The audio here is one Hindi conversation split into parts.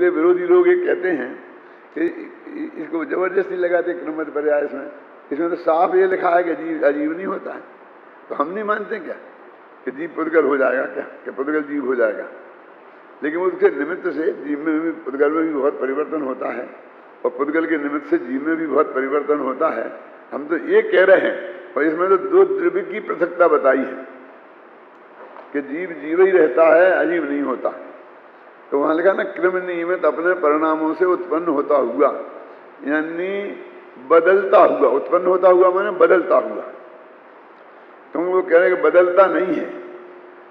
इसलिए विरोधी लोग ये कहते हैं कि इसको जबरदस्ती लगाते क्रमबद्ध पर्याय इसमें तो साफ ये लिखा है कि जीव अजीव नहीं होता है, तो हम नहीं मानते क्या कि जीव पुद्गल हो जाएगा, क्या कि पुद्गल जीव हो जाएगा। लेकिन उसके निमित्त से जीव में भी, पुद्गल में भी बहुत परिवर्तन होता है और पुद्गल के निमित्त से जीव में भी बहुत परिवर्तन होता है। हम तो ये कह रहे हैं, और इसमें तो दो द्रव्य की पृथकता बताई है कि जीव जीव ही रहता है, अजीव नहीं होता। तो वहां लिखा ना क्रम नियमित अपने परिणामों से उत्पन्न होता हुआ, यानी बदलता हुआ, उत्पन्न होता हुआ माने बदलता हुआ। क्योंकि वो कह रहे हैं कि बदलता नहीं है,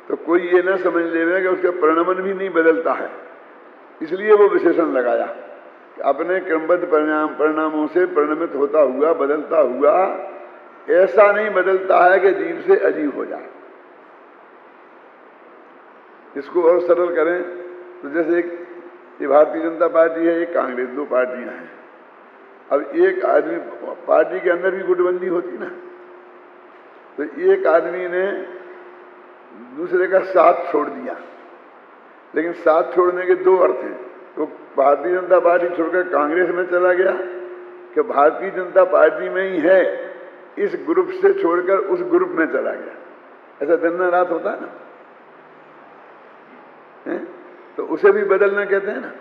तो कोई ये ना समझ ले कि उसका परिणामन भी नहीं बदलता है, इसलिए वो विशेषण लगाया कि अपने क्रमबद्ध परिणामों से परिणमित होता हुआ, बदलता हुआ, ऐसा नहीं बदलता है कि जीव से अजीव हो जाए। इसको और सरल करें तो जैसे एक ये भारतीय जनता पार्टी है, एक कांग्रेस, दो पार्टियां हैं। अब एक आदमी, पार्टी के अंदर भी गुटबंदी होती ना, तो एक आदमी ने दूसरे का साथ छोड़ दिया, लेकिन साथ छोड़ने के दो अर्थ हैं। तो भारतीय जनता पार्टी छोड़कर कांग्रेस में चला गया कि भारतीय जनता पार्टी में ही है, इस ग्रुप से छोड़कर उस ग्रुप में चला गया। ऐसा दिन ना रात होता है ना, तो उसे भी बदलना कहते हैं ना।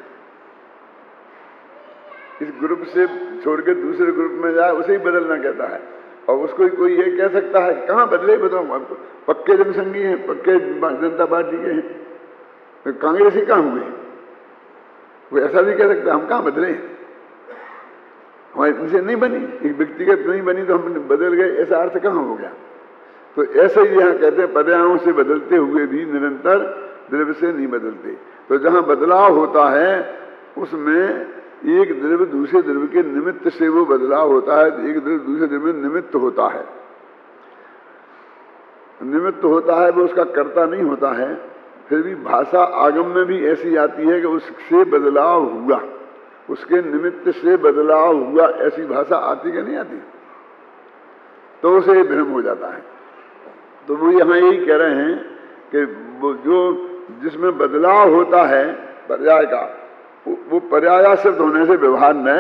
इस ग्रुप से छोड़कर दूसरे ग्रुप में जाए, उसे ही बदलना कहता है। और उसको कोई ये कह सकता है कहाँ बदले, बताओ, पक्के जनसंघी हैं, पक्के जनता पार्टी के हैं, तो कांग्रेस ही कहाँ हुए? वो ऐसा भी कह सकता है हम कहाँ बदले, हमारी इनसे नहीं बनी, एक व्यक्तिगत नहीं बनी तो हम बदल गए, ऐसा अर्थ कहाँ हो गया? तो ऐसे ही यहाँ कहते हैं पर्यायों से बदलते हुए भी निरंतर द्रव्य से नहीं बदलते। तो जहाँ बदलाव होता है उसमें एक द्रव्य दूसरे द्रव्य के निमित्त से वो बदलाव होता है, एक द्रव्य दूसरे द्रव्य में निमित्त होता है। निमित्त होता है, वो उसका कर्ता नहीं होता है। फिर भी भाषा आगम में भी ऐसी आती है कि उससे बदलाव हुआ, उसके निमित्त से बदलाव हुआ, ऐसी भाषा आती कि नहीं आती? तो उसे भ्रम हो जाता है। तो वो यहाँ यही कह रहे हैं कि वो जो जिसमें बदलाव होता है पर्याय का, वो पर्यायाश्रित होने से व्यवहार न,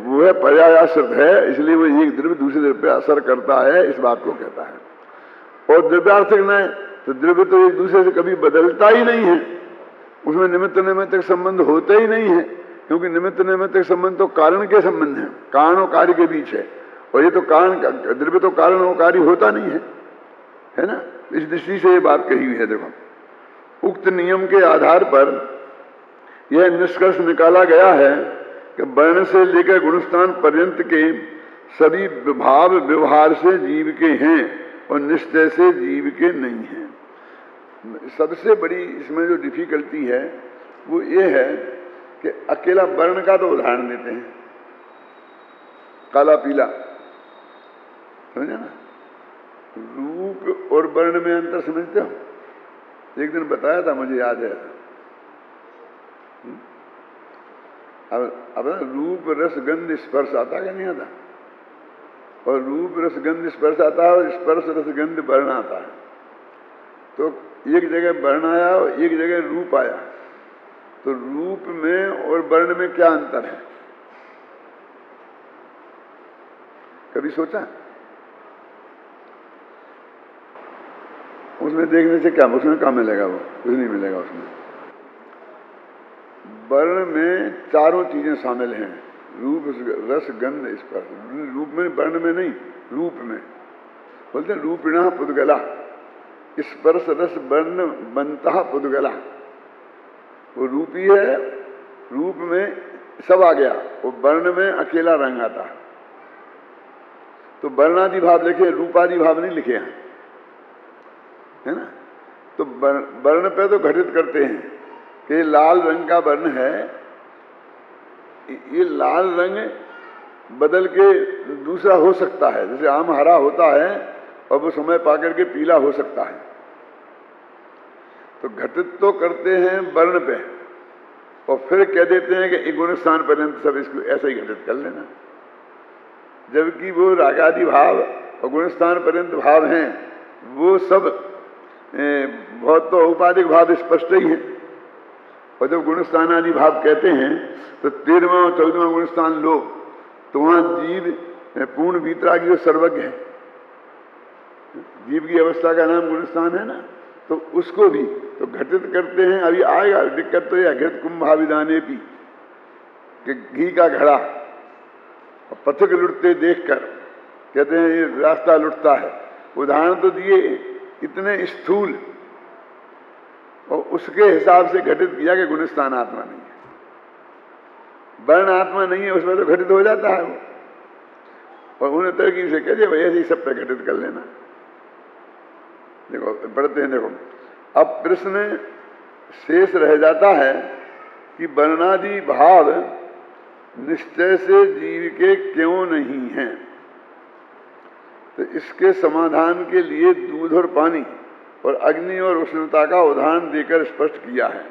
वो है पर्यायाश्रित है, इसलिए वो एक द्रव्य दूसरे द्रव्य पर असर करता है, इस बात को कहता है। और द्रव्यार्थक न, तो द्रव्य तो एक दूसरे से कभी बदलता ही नहीं है, उसमें निमित्त नैमित्तिक संबंध होते ही नहीं है, क्योंकि निमित्त नैमित्तिक संबंध तो कारण के संबंध है, कारण और कार्य के बीच है। और ये तो कारण, द्रव्य तो कारण और कार्य होता नहीं है ना। इस दृष्टि से ये बात कही हुई है। देखो, उक्त नियम के आधार पर यह निष्कर्ष निकाला गया है कि वर्ण से लेकर गुणस्थान पर्यंत के सभी भाव व्यवहार से जीव के हैं और निश्चय से जीव के नहीं हैं। सबसे बड़ी इसमें जो डिफिकल्टी है वो ये है कि अकेला वर्ण का तो उदाहरण देते हैं, काला पीला, समझे ना। रूप और वर्ण में अंतर समझते हो? एक दिन बताया था, मुझे याद है। अब रूप रस गंध स्पर्श आता है कि नहीं आता? और रूप रस गंध स्पर्श आता है और स्पर्श रस गंध वर्ण आता है। तो एक जगह वर्ण आया और एक जगह रूप आया, तो रूप में और वर्ण में क्या अंतर है? कभी सोचा? उसमें देखने से क्या, उसमें क्या मिलेगा? वो कुछ नहीं मिलेगा उसमें। वर्ण में चारों चीजें शामिल हैं, रूप रस गंध स्पर्श। रूप में, वर्ण में नहीं, रूप में। बोलते हैं रूपिणः पुद्गला, स्पर्श रस वर्ण बनता पुद्गला। वो रूपी है, रूप में सब आ गया, वो वर्ण में अकेला रंग आता। तो वर्णादि भाव लिखे, रूपादि भाव नहीं लिखे हैं, है ना। तो वर्ण पे तो घटित करते हैं कि लाल रंग का वर्ण है, ये लाल रंग बदल के दूसरा हो सकता है। जैसे आम हरा होता है और वो समय पाकर के पीला हो सकता है। तो घटित तो करते हैं वर्ण पे और फिर कह देते हैं कि एक गुण स्थान पर्यंत सब इसको ऐसा ही घटित कर लेना, जबकि वो रागादि भाव और गुण स्थान पर्यंत भाव हैं, वो सब बहुत तो औपाधिक भाव स्पष्ट ही है। और जब गुणस्थान आदि भाव कहते हैं तो 13वां और 14वां गुणस्थान लो तो वहां जीव पूर्ण वीतरागी जो सर्वज्ञ है, जीव की अवस्था का नाम गुणस्थान है ना, तो उसको भी तो घटित करते हैं। अभी आएगा दिक्कत तो यह घृत कुंभाविदाने पी कि घी का घड़ा और पथिक लुटते देखकर कहते हैं ये रास्ता लुटता है। उदाहरण तो दिए इतने स्थूल और उसके हिसाब से घटित किया कि गुणस्थान आत्मा नहीं है, वर्ण आत्मा नहीं है, उसमें तो घटित हो जाता है वो। और उन्हें तरकीब से कह दिया भाई ऐसे ही सब पे घटित कर लेना। देखो पढ़ते हैं, देखो अब प्रश्न शेष रह जाता है कि वर्णादि भाव निश्चय से जीव के क्यों नहीं हैं। तो इसके समाधान के लिए दूध और पानी और अग्नि और उष्णता का उदाहरण देकर स्पष्ट किया है।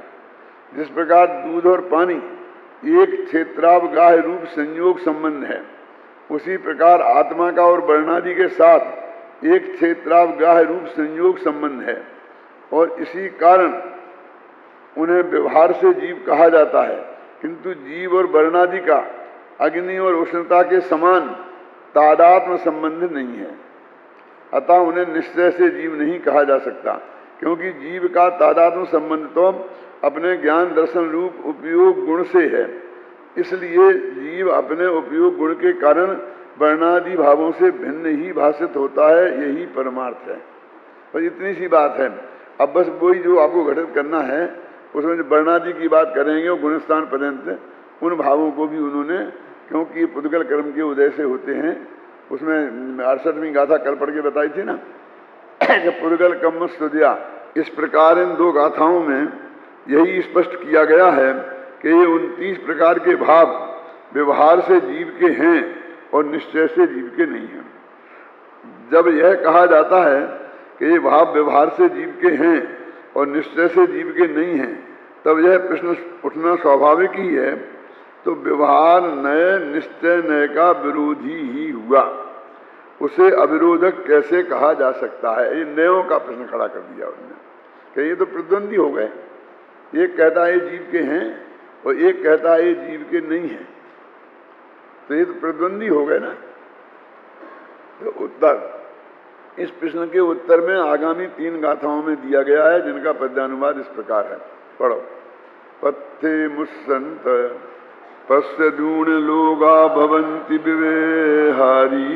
जिस प्रकार दूध और पानी एक क्षेत्रावगाह रूप संयोग संबंध है, उसी प्रकार आत्मा का और वर्णादि के साथ एक क्षेत्रावगाह रूप संयोग संबंध है और इसी कारण उन्हें व्यवहार से जीव कहा जाता है। किंतु जीव और वर्णादि का अग्नि और उष्णता के समान तादात्म्य संबंध नहीं है, अतः उन्हें निश्चय से जीव नहीं कहा जा सकता, क्योंकि जीव का तादात्म्य संबंध तो अपने ज्ञान दर्शन रूप उपयोग गुण से है। इसलिए जीव अपने उपयोग गुण के कारण वर्णादि भावों से भिन्न ही भाषित होता है, यही परमार्थ है। और इतनी सी बात है। अब बस वही जो आपको घटित करना है उसमें जो वर्णादि की बात करेंगे और गुणस्थान पर्यंत उन भावों को भी उन्होंने, क्योंकि पुद्गल कर्म के उदय से होते हैं, उसमें 68वीं गाथा कल पढ़ के बताई थी ना कि पुद्गल कर्म स्तुतिया। इस प्रकार इन दो गाथाओं में यही स्पष्ट किया गया है कि ये 29 प्रकार के भाव व्यवहार से जीव के हैं और निश्चय से जीव के नहीं हैं। जब यह कहा जाता है कि ये भाव व्यवहार से जीव के हैं और निश्चय से जीव के नहीं हैं, तब यह प्रश्न उठना स्वाभाविक ही है। तो व्यवहार नय निश्चय नय का विरोधी ही हुआ, उसे अविरोधक कैसे कहा जा सकता है? ये नयों का प्रश्न खड़ा कर दिया उन्होंने कि ये तो प्रतिद्वंदी हो गए। एक कहता है जीव के हैं और एक कहता है जीव के नहीं हैं, तो ये तो प्रतिद्वंदी हो गए ना। तो उत्तर, इस प्रश्न के उत्तर में आगामी 3 गाथाओं में दिया गया है, जिनका पद्यानुवाद इस प्रकार है। पढ़ो। पत्थे मुस्संत पश्य दूण लोगा भवन्ति विवेहारी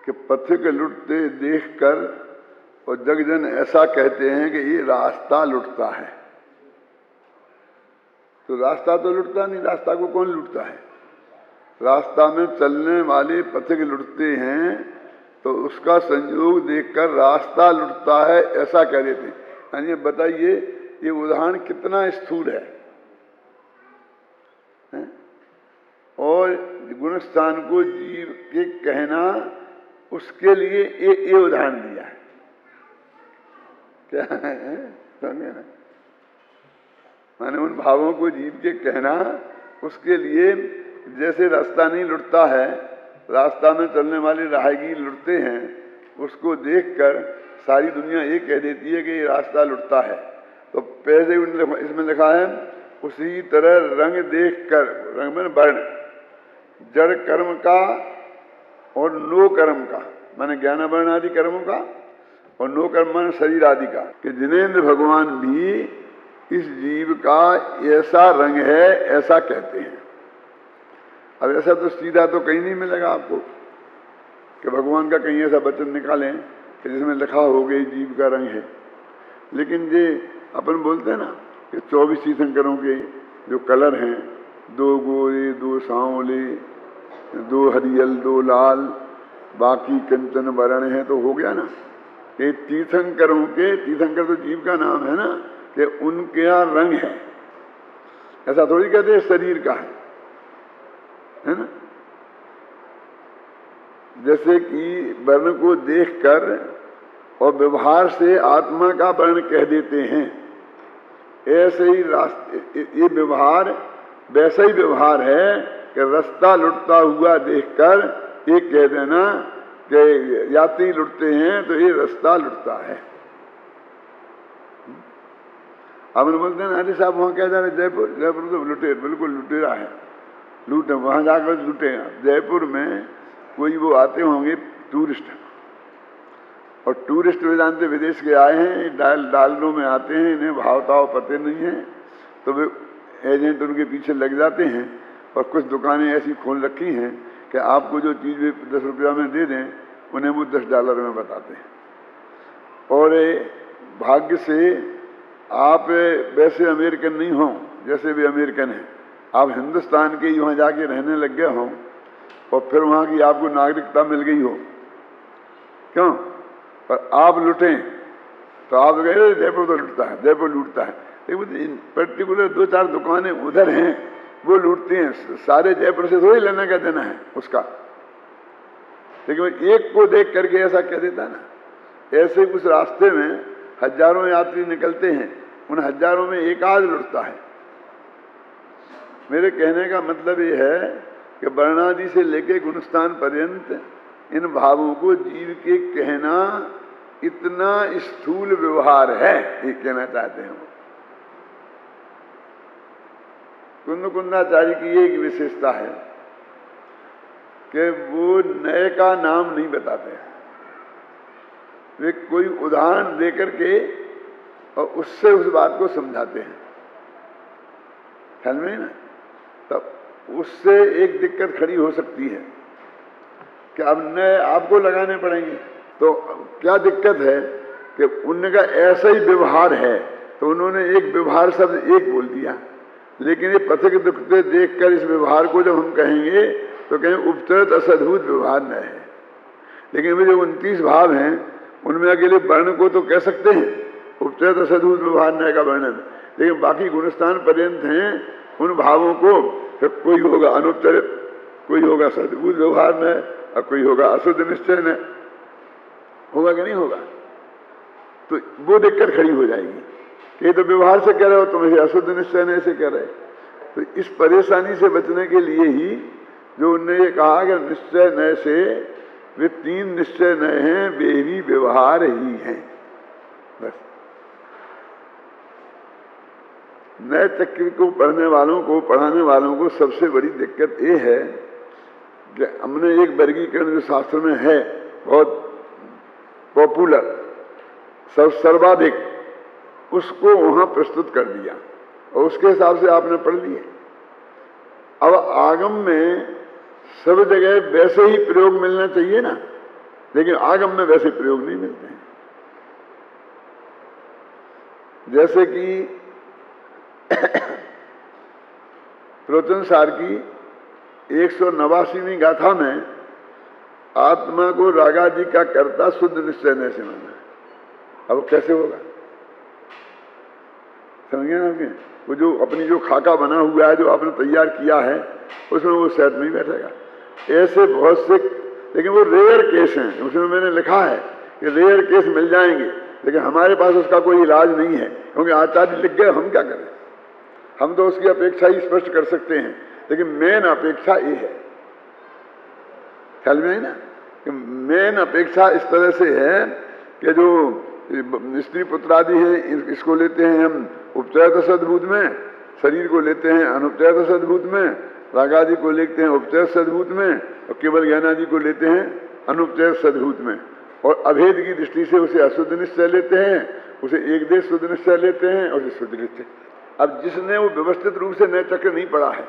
कि पथिक लुटते देखकर और जगजन ऐसा कहते हैं कि ये रास्ता लुटता है। तो रास्ता तो लुटता नहीं, रास्ता को कौन लुटता है? रास्ता में चलने वाले पथिक लुटते हैं, तो उसका संयोग देखकर रास्ता लुटता है ऐसा कह देते हैं। यानी बताइए ये उदाहरण कितना स्थूल है? और गुणस्थान को जीव के कहना, उसके लिए ये उदाहरण दिया है। क्या है? समझे ना? माने उन भावों को जीव के कहना, उसके लिए जैसे रास्ता नहीं लुटता है, रास्ता में चलने वाले राहगीर लुटते हैं, उसको देखकर सारी दुनिया ये कह देती है कि ये रास्ता लुटता है। तो पहले इसमें लिखा है उसी तरह रंग देखकर, रंग में वर्ण, जड़ कर्म का और नो कर्म का, माने ज्ञान वर्ण आदि कर्मों का, और नो कर्म माने शरीर आदि का, कि जिनेंद्र भगवान भी इस जीव का ऐसा रंग है ऐसा कहते हैं। अब ऐसा तो सीधा तो कहीं नहीं मिलेगा आपको कि भगवान का कहीं ऐसा वचन निकालें कि जिसमें लिखा हो गई जीव का रंग है। लेकिन ये अपन बोलते हैं ना कि 24 तीर्थंकरों के जो कलर हैं, 2 गोरे 2 सांवले 2 हरियल 2 लाल, बाकी कंचन वर्ण है, तो हो गया ना। ये तीर्थंकरों के, तीर्थंकर तो जीव का नाम है ना, कि उनके यहाँ रंग है। ऐसा थोड़ी कहते हैं शरीर का है ना। जैसे कि वर्ण को देखकर और व्यवहार से आत्मा का वर्ण कह देते हैं, ऐसे ही रास्ते, ये व्यवहार वैसा ही व्यवहार है कि रास्ता लुटता हुआ देखकर ये कह देना कि यात्री लुटते हैं तो ये रास्ता लुटता है। अब बोलते हैं अरे साहब वहाँ क्या जा रहे, जयपुर, जयपुर तो लुटे, बिल्कुल लुटेरा है, लूटे, वहाँ जाकर लुटे। जयपुर में कोई वो आते होंगे टूरिस्ट, और टूरिस्ट वे जानते विदेश के आए हैं, डालरों में आते हैं, इन्हें भाव ताव पते नहीं है, तो वे एजेंट उनके पीछे लग जाते हैं और कुछ दुकानें ऐसी खोल रखी हैं कि आपको जो चीज़ वे 10 रुपया में दे दें उन्हें वो $10 में बताते हैं। और भाग्य से आप वैसे अमेरिकन नहीं हों जैसे वे अमेरिकन हैं, आप हिंदुस्तान के ही वहाँ जाके रहने लग गए हों और फिर वहाँ की आपको नागरिकता मिल गई हो, क्यों, पर आप लुटें तो आप कहें जयपुर तो लूटता है, जयपुर लूटता है। लेकिन पर्टिकुलर 2-4 दुकानें उधर हैं वो लूटती हैं, सारे जयपुर से थोड़ी लेने का देना है उसका। लेकिन एक को देख करके ऐसा कह देता ना, ऐसे उस रास्ते में हजारों यात्री निकलते हैं, उन हजारों में एक आध लुटता है। मेरे कहने का मतलब ये है कि वर्णादि से लेके गुणस्थान पर्यंत इन भावों को जीव के कहना इतना स्थूल व्यवहार है, ये कहना चाहते हैं वो। कुंदाचार्य की एक विशेषता है कि वो नए का नाम नहीं बताते हैं, वे कोई उदाहरण देकर के और उससे उस बात को समझाते हैं, ख्याल में ना। तब उससे एक दिक्कत खड़ी हो सकती है कि अब नए आपको लगाने पड़ेंगे। तो क्या दिक्कत है कि उनका ऐसा ही व्यवहार है, तो उन्होंने एक व्यवहार शब्द एक बोल दिया, लेकिन ये पथिक दुखते देखकर इस व्यवहार को जब हम कहेंगे तो कहें उपचरित असद्भुत व्यवहार न है। लेकिन वे जो 29 भाव हैं उनमें अकेले वर्ण को तो कह सकते हैं उपचरित असद्भुत व्यवहार न का वर्णन, लेकिन बाकी गुणस्थान पर्यंत हैं उन भावों को फिर कोई होगा अनुपचरित, कोई होगा सद्भुत व्यवहार न, और कोई होगा अशुद्ध निश्चय न, होगा कि नहीं होगा। तो वो दिक्कत खड़ी हो जाएगी कि तो व्यवहार से कह रहे हो, तुम इसे अशुद्ध निश्चय न से कह रहे। तो इस परेशानी से बचने के लिए ही जो उनने ये कहा कि निश्चय नय से वे 3 निश्चय नय हैं, वे भी व्यवहार ही हैं, बस। नए चक्र को पढ़ने वालों को, पढ़ाने वालों को सबसे बड़ी दिक्कत ये है कि हमने एक वर्गीकरण जो शास्त्र में है बहुत पॉपुलर, सर्वाधिक, उसको वहां प्रस्तुत कर दिया और उसके हिसाब से आपने पढ़ लिए। अब आगम में सब जगह वैसे ही प्रयोग मिलना चाहिए ना, लेकिन आगम में वैसे प्रयोग नहीं मिलते हैं। जैसे कि प्रवचन सार की 189वीं गाथा में आत्मा को रागा जी का कर्ता शुद्ध निश्चय नहीं से माना है। अब कैसे होगा, समझ गए ना आपके? वो जो अपनी जो खाका बना हुआ है, जो आपने तैयार किया है, उसमें वो शायद नहीं बैठेगा। ऐसे बहुत से, लेकिन वो रेयर केस हैं, उसमें मैंने लिखा है कि रेयर केस मिल जाएंगे, लेकिन हमारे पास उसका कोई इलाज नहीं है, क्योंकि आचार्य लिख गए, हम क्या करें। हम तो उसकी अपेक्षा ही स्पष्ट कर सकते हैं, लेकिन मेन अपेक्षा ये है, ख्याल में है ना, कि मेन अपेक्षा इस तरह से है कि जो स्त्री पुत्र आदि है इसको लेते हैं हम उपचरित सद्भूत में, शरीर को लेते हैं अनुपचरित सद्भूत में, रागादि को लेते हैं उपचरित सद्भूत में, और केवल ज्ञानादि को लेते हैं अनुपचरित सद्भूत में। और अभेद की दृष्टि से उसे अशुद्ध निश्चय लेते हैं, उसे एक देश शुद्ध निश्चय लेते हैं, और उसे शुद्ध निश्चय। अब जिसने वो व्यवस्थित रूप से नए चक्र नहीं पढ़ा है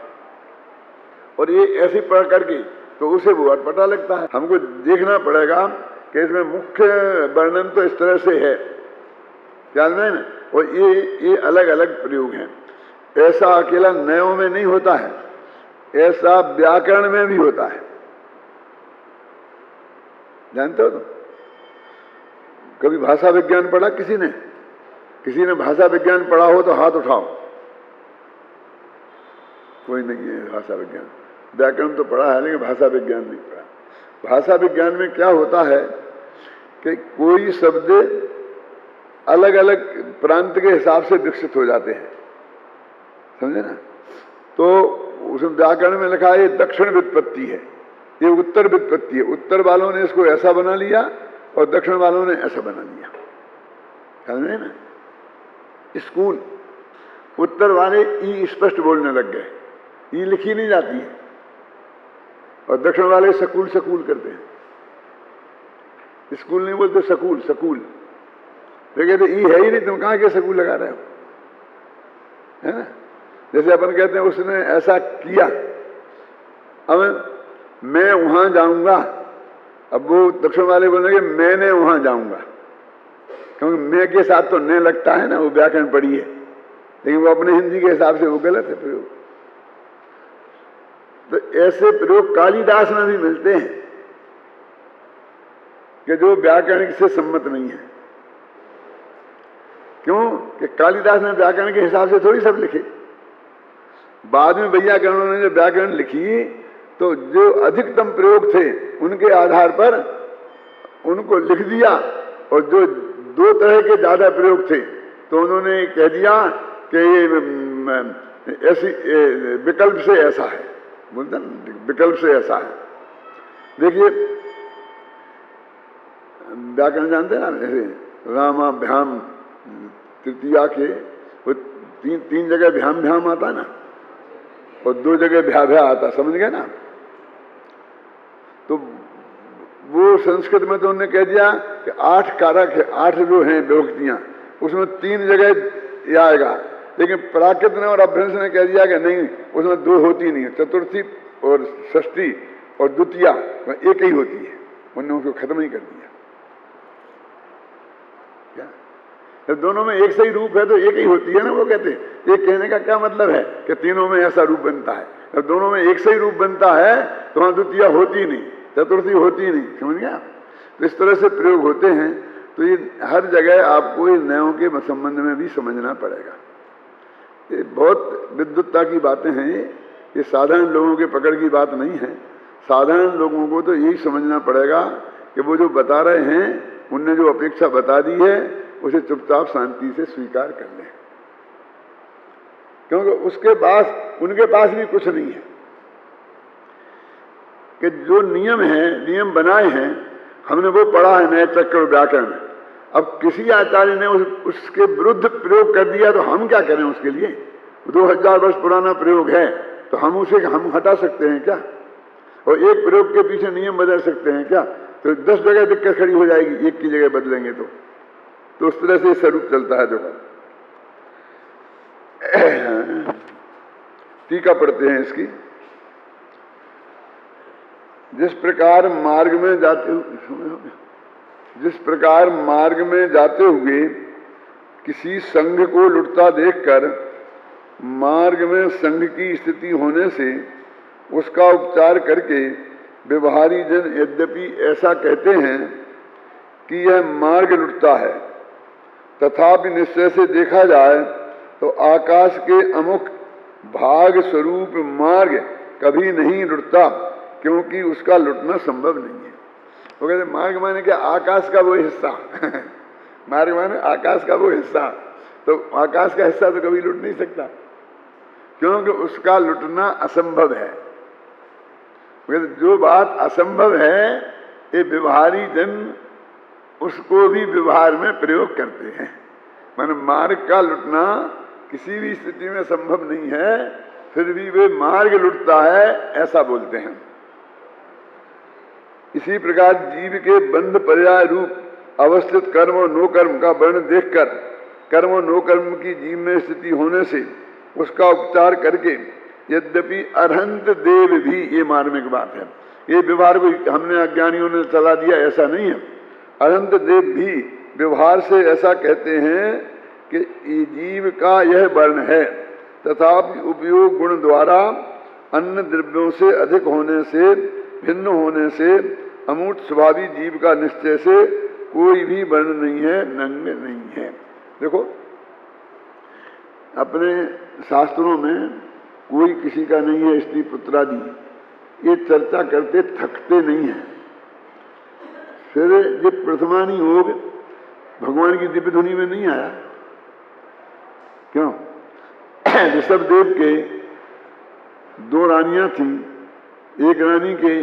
और ये ऐसी पढ़ करके, तो उसे वो अटपटा लगता है। हमको देखना पड़ेगा कि इसमें मुख्य वर्णन तो इस तरह से है, ख्याल में ना, और ये अलग अलग प्रयोग हैं। ऐसा अकेला नयों में नहीं होता है, ऐसा व्याकरण में भी होता है, जानते हो। तो कभी भाषा विज्ञान पढ़ा किसी ने भाषा विज्ञान पढ़ा हो तो हाथ उठाओ। कोई नहीं है भाषा विज्ञान, व्याकरण तो पढ़ा है लेकिन भाषा विज्ञान नहीं पढ़ा। भाषा विज्ञान में क्या होता है कि कोई शब्द अलग अलग प्रांत के हिसाब से विकसित हो जाते हैं, समझे ना। तो उसमें व्याकरण में लिखा है ये दक्षिण व्युत्पत्ति है, ये उत्तर व्युत्पत्ति है। उत्तर वालों ने इसको ऐसा बना लिया और दक्षिण वालों ने ऐसा बना लिया, समझे ना। स्कूल, उत्तर वाले ई स्पष्ट बोलने लग गए, ई लिखी नहीं जाती है, और दक्षिण वाले सकूल सकूल करते हैं। स्कूल नहीं बोलते, सकूल सकूल। वे कहते ई है ही नहीं, तुम कहाँ के सकूल लगा रहे हो, है ना। जैसे अपन कहते हैं उसने ऐसा किया, अब मैं वहां जाऊंगा, अब वो दक्षिण वाले बोलेंगे मैंने वहां जाऊंगा, क्योंकि मैं के साथ तो नहीं लगता है ना, वो व्याकरण पढ़ी है, लेकिन वो अपने हिंदी के हिसाब से वो गलत है प्रयोग। तो ऐसे प्रयोग कालिदास में भी मिलते हैं कि जो व्याकरण से सम्मत नहीं है। क्यों कि कालिदास ने व्याकरण के हिसाब से थोड़ी सब लिखे। बाद में वैयाकरणों ने जो व्याकरण लिखी तो जो अधिकतम प्रयोग थे उनके आधार पर उनको लिख दिया, और जो दो तरह के ज्यादा प्रयोग थे तो उन्होंने कह दिया कि ये ऐसी विकल्प से ऐसा है, बोलते ना विकल्प से ऐसा है। देखिए व्याकरण जानते हैं ना, जैसे रामाभ्याम तृतीया के वो तीन जगह भ्याम भ्याम आता ना, और 2 जगह भ्या भ्या आता, समझ गए ना। तो वो संस्कृत में तो उन्होंने कह दिया कि 8 कारक है, 8 जो हैं विभक्तियां, उसमें 3 जगह ये आएगा, लेकिन प्राकृत ने और अभ्रंश ने कह दिया कि नहीं, उसमें 2 होती नहीं, चतुर्थी और षष्ठी और द्वितीया एक ही होती है, उन्होंने उसको खत्म ही कर दिया। जब दोनों में एक सही रूप है तो एक ही होती है ना, वो कहते हैं। ये कहने का क्या मतलब है कि तीनों में ऐसा रूप बनता है। जब दोनों में एक सही रूप बनता है तो वहां द्वितीया होती नहीं, चतुर्थी होती नहीं, समझ गया। तो इस तरह से प्रयोग होते हैं। तो ये हर जगह आपको इन नयों के संबंध में भी समझना पड़ेगा। ये बहुत विद्वत्ता की बातें हैं, ये साधारण लोगों के पकड़ की बात नहीं है। साधारण लोगों को तो यही समझना पड़ेगा कि वो जो बता रहे हैं उनने जो अपेक्षा बता दी है उसे चुपचाप शांति से स्वीकार कर लें, क्योंकि उसके पास उनके पास भी कुछ नहीं है। कि जो नियम है, नियम बनाए हैं, हमने वो पढ़ा है नए चक्र व्याकरण। अब किसी आचार्य ने उसके विरुद्ध प्रयोग कर दिया तो हम क्या करें उसके लिए। 2000 वर्ष पुराना प्रयोग है तो हम उसे हटा सकते हैं क्या? और एक प्रयोग के पीछे नियम बदल सकते हैं क्या? तो 10 जगह दिक्कत खड़ी हो जाएगी, एक की जगह बदलेंगे तो उस तरह से स्वरूप चलता है। जो टीका पढ़ते हैं इसकी। जिस प्रकार मार्ग में जाते हुए किसी संघ को लुटता देखकर मार्ग में संघ की स्थिति होने से उसका उपचार करके व्यवहारी जन यद्यपि ऐसा कहते हैं कि यह मार्ग लुटता है, तथापि निश्चय से देखा जाए तो आकाश के अमुख भाग स्वरूप मार्ग कभी नहीं लुटता, क्योंकि उसका लुटना संभव नहीं है। वो कहते मार्ग माने क्या? आकाश का वो हिस्सा मार्ग माने आकाश का वो हिस्सा। तो आकाश का हिस्सा तो कभी लुट नहीं सकता, क्योंकि उसका लुटना असंभव है। जो बात असंभव है ये व्यवहारी जन उसको भी व्यवहार में प्रयोग करते हैं। माने मार्ग का लुटना किसी भी स्थिति में संभव नहीं है, फिर भी वे मार्ग लुटता है ऐसा बोलते हैं। इसी प्रकार जीव के बंध पर्याय रूप अवस्थित कर्म और नो कर्म का वर्ण देखकर कर्म और नो कर्म की जीव में स्थिति होने से उसका उपचार करके यद्यपि अरहंत देव भी, ये मार्मिक बात है, ये व्यवहार को हमने अज्ञानियों ने चला दिया ऐसा नहीं है। अरहंत देव भी व्यवहार से ऐसा कहते हैं कि जीव का यह वर्ण है, तथापि उपयोग गुण द्वारा अन्य द्रव्यों से अधिक होने से, भिन्न होने से अमूर्त स्वभावी जीव का निश्चय से कोई भी वर्ण नहीं है, नंग नहीं है। देखो अपने शास्त्रों में कोई किसी का नहीं है स्त्री पुत्रादि, ये चर्चा करते थकते नहीं है। फिर ये प्रथमानी योग भगवान की दिव्य धुनी में नहीं आया। क्यों? ऋषभदेव के 2 रानियां थी, एक रानी के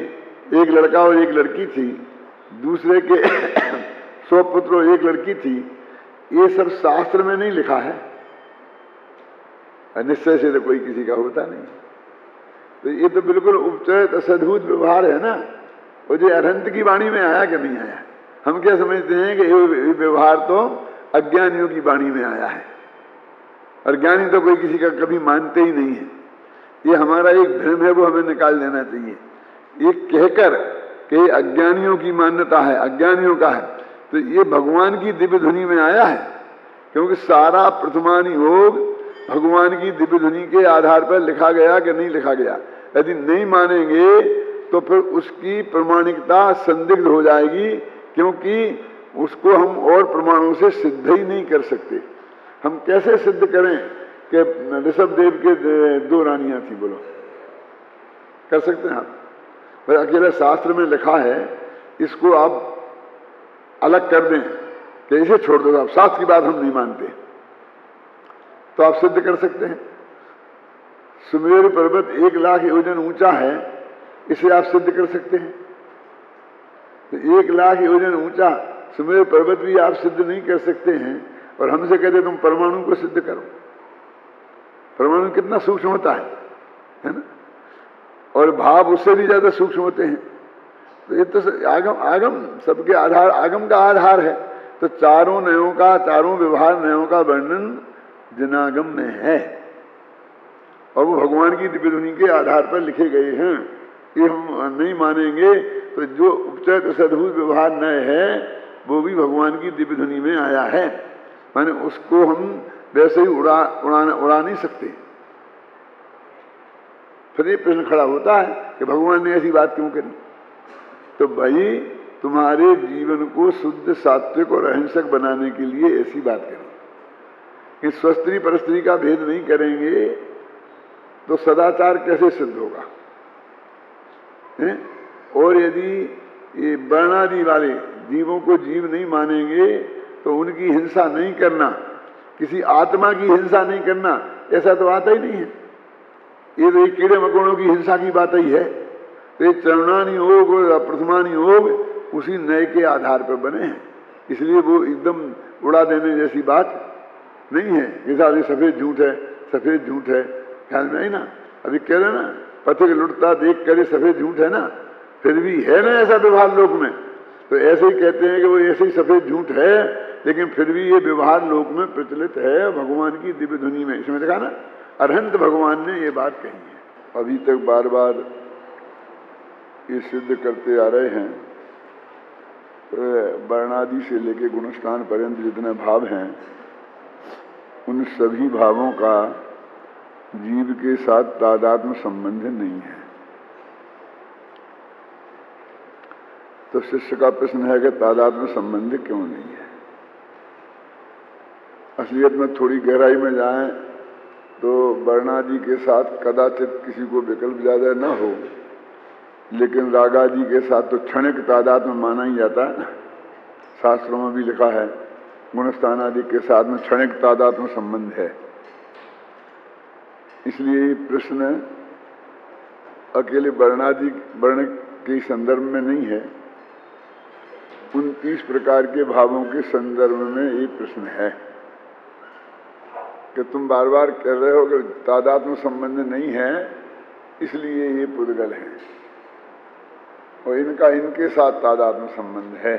एक लड़का और एक लड़की थी, दूसरे के 100 पुत्र और एक लड़की थी। ये सब शास्त्र में नहीं लिखा है, निश्चय से तो कोई किसी का होता नहीं। तो ये तो बिल्कुल उपचरित असद्भुत व्यवहार है ना। और जो अरहंत की वाणी में आया कि नहीं आया? हम क्या समझते हैं कि ये व्यवहार तो अज्ञानियों की वाणी में आया है, और ज्ञानी तो कोई किसी का कभी मानते ही नहीं है। ये हमारा एक भ्रम है, वो हमें निकाल देना चाहिए। ये कहकर कि अज्ञानियों की मान्यता है, अज्ञानियों का है, तो ये भगवान की दिव्य ध्वनि में आया है। क्योंकि सारा प्रथमान योग भगवान की दिव्य ध्वनि के आधार पर लिखा गया कि नहीं लिखा गया। यदि नहीं मानेंगे तो फिर उसकी प्रमाणिकता संदिग्ध हो जाएगी, क्योंकि उसको हम और प्रमाणों से सिद्ध ही नहीं कर सकते। हम कैसे सिद्ध करें कि ऋषभदेव के 2 रानियां थी? बोलो, कर सकते हैं आप? भाई अकेले शास्त्र में लिखा है, इसको आप अलग कर दें कि इसे छोड़ दो, आप शास्त्र की बात हम नहीं मानते, तो आप सिद्ध कर सकते हैं। सुमेरु पर्वत 1 लाख योजन ऊंचा है, इसे आप सिद्ध कर सकते हैं। तो 1 लाख योजन ऊंचा सुमेरु पर्वत भी आप सिद्ध नहीं कर सकते हैं, और हमसे कहते तुम परमाणु को सिद्ध करो। परमाणु कितना सूक्ष्म होता है ना? और भाव उससे भी ज्यादा सूक्ष्म होते हैं। तो ये तो आगम सबके आधार, आगम का आधार है। तो चारों नयों का, चारों व्यवहार नयों का वर्णन जनागम में है, और वो भगवान की दिव्य ध्वनि के आधार पर लिखे गए हैं। ये हम नहीं मानेंगे तो जो उपचरित सद्भुत व्यवहार नय है वो भी भगवान की दिव्य ध्वनि में आया है, माने उसको हम वैसे ही उड़ा नहीं सकते। फिर ये प्रश्न खड़ा होता है कि भगवान ने ऐसी बात क्यों करी? तो भाई तुम्हारे जीवन को शुद्ध, सात्विक और अहिंसक बनाने के लिए ऐसी बात करी कि स्वस्त्री परस्त्री का भेद नहीं करेंगे तो सदाचार कैसे सिद्ध होगा? और यदि ये वर्णादि वाले जीवों को जीव नहीं मानेंगे तो उनकी हिंसा नहीं करना, किसी आत्मा की हिंसा नहीं करना, ऐसा तो आता ही नहीं है। ये तो एक कीड़े मकोड़ों की हिंसा की बात ही है। तो ये चरणानी योग और प्रथमानी योग उसी नए के आधार पर बने हैं, इसलिए वो एकदम उड़ा देने जैसी बात नहीं है। जैसा अभी सफेद झूठ है, सफेद झूठ है, ख्याल में आई ना? अभी कह रहे ना, पथिक लुटता देख करे सफेद झूठ है ना, फिर भी है ना ऐसा व्यवहार लोक में। तो ऐसे ही कहते हैं कि वो ऐसे ही सफेद झूठ है, लेकिन फिर भी ये व्यवहार लोक में प्रचलित है भगवान की दिव्य ध्वनि में। इसमें देखा ना, अरहंत भगवान ने ये बात कही है। अभी तक बार बार ये सिद्ध करते आ रहे हैं, वर्णादि से लेके गुणस्थान पर्यंत जितने भाव हैं, उन सभी भावों का जीव के साथ तादात्म्य संबंध नहीं है। तो शिष्य का प्रश्न है कि तादात्म्य संबंध क्यों नहीं है? असलियत में थोड़ी गहराई में जाएं तो वर्णादि के साथ कदाचित किसी को विकल्प ज्यादा न हो, लेकिन रागादि के साथ तो क्षणिक तादात्म्य माना ही जाता है। शास्त्रों में भी लिखा है गुणस्थान आदि के साथ में क्षणिक तादात्म्य संबंध है। इसलिए ये प्रश्न अकेले वर्ण के संदर्भ में नहीं है, 29 प्रकार के भावों के संदर्भ में ये प्रश्न है कि तुम बार बार कह रहे हो कि तादात्म्य संबंध नहीं है, इसलिए ये पुद्गल है और इनका इनके साथ तादात्म्य संबंध है,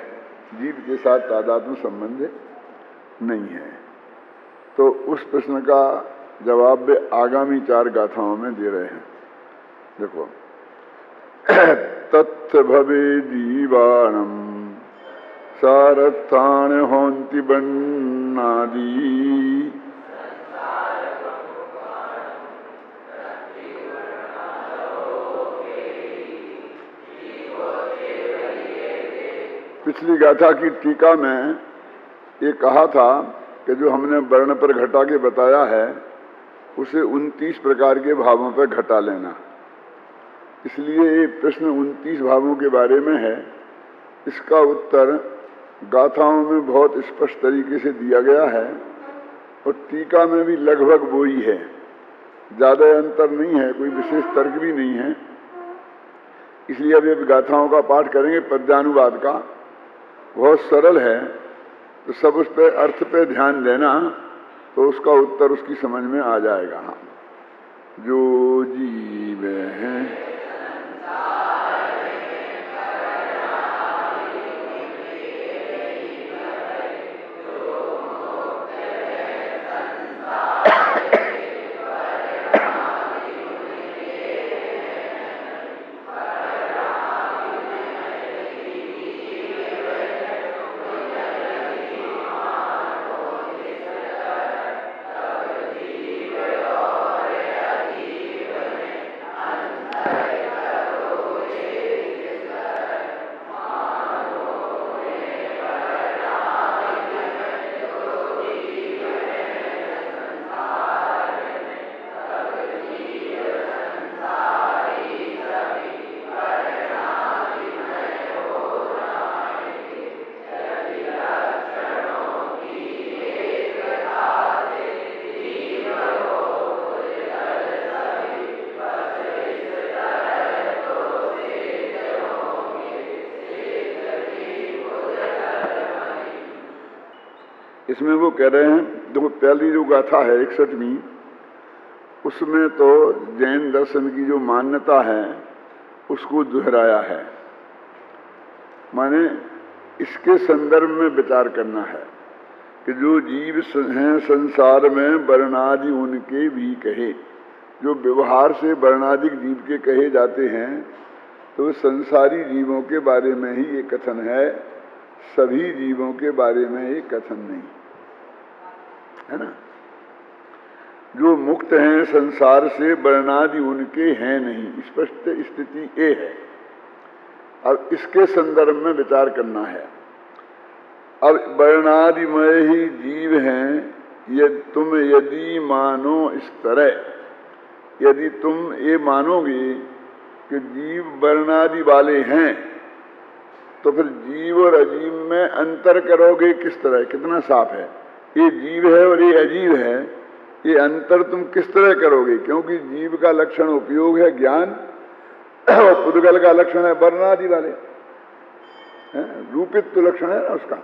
जीव के साथ तादात्म्य संबंध नहीं है। तो उस प्रश्न का जवाब वे आगामी 4 गाथाओं में दे रहे हैं। देखो, तत्थ भवे जीवाणम सारथान होन्ति बन्नादि पिछली गाथा की टीका में ये कहा था कि जो हमने वर्ण पर घटा के बताया है उसे 29 प्रकार के भावों पर घटा लेना। इसलिए ये प्रश्न 29 भावों के बारे में है। इसका उत्तर गाथाओं में बहुत स्पष्ट तरीके से दिया गया है और टीका में भी लगभग वो ही है, ज्यादा अंतर नहीं है, कोई विशेष तर्क भी नहीं है। इसलिए अब गाथाओं का पाठ करेंगे पद्यानुवाद का, बहुत सरल है, तो सब उस पे अर्थ पे ध्यान देना तो उसका उत्तर उसकी समझ में आ जाएगा। हाँ, जो जीव हैं इसमें वो कह रहे हैं, देखो पहली जो गाथा है 61वीं, उसमें तो जैन दर्शन की जो मान्यता है उसको दोहराया है। माने इसके संदर्भ में विचार करना है कि जो जीव हैं संसार में वर्णादि उनके भी कहे, जो व्यवहार से वर्णादिक जीव के कहे जाते हैं, तो संसारी जीवों के बारे में ही ये कथन है, सभी जीवों के बारे में ये कथन नहीं है ना। जो मुक्त हैं संसार से वर्णादि उनके हैं नहीं, स्पष्ट स्थिति ये है। अब इसके संदर्भ में विचार करना है। अब वर्णादिमय ही जीव हैं, ये तुम यदि मानो इस तरह, यदि तुम ये मानोगे कि जीव वर्णादि वाले हैं, तो फिर जीव और अजीव में अंतर करोगे किस तरह, कितना साफ है, ये जीव है और ये अजीव है, ये अंतर तुम किस तरह करोगे? क्योंकि जीव का लक्षण उपयोग है ज्ञान और पुद्गल का लक्षण है वर्णादि वाले, रूपित्व लक्षण है ना उसका।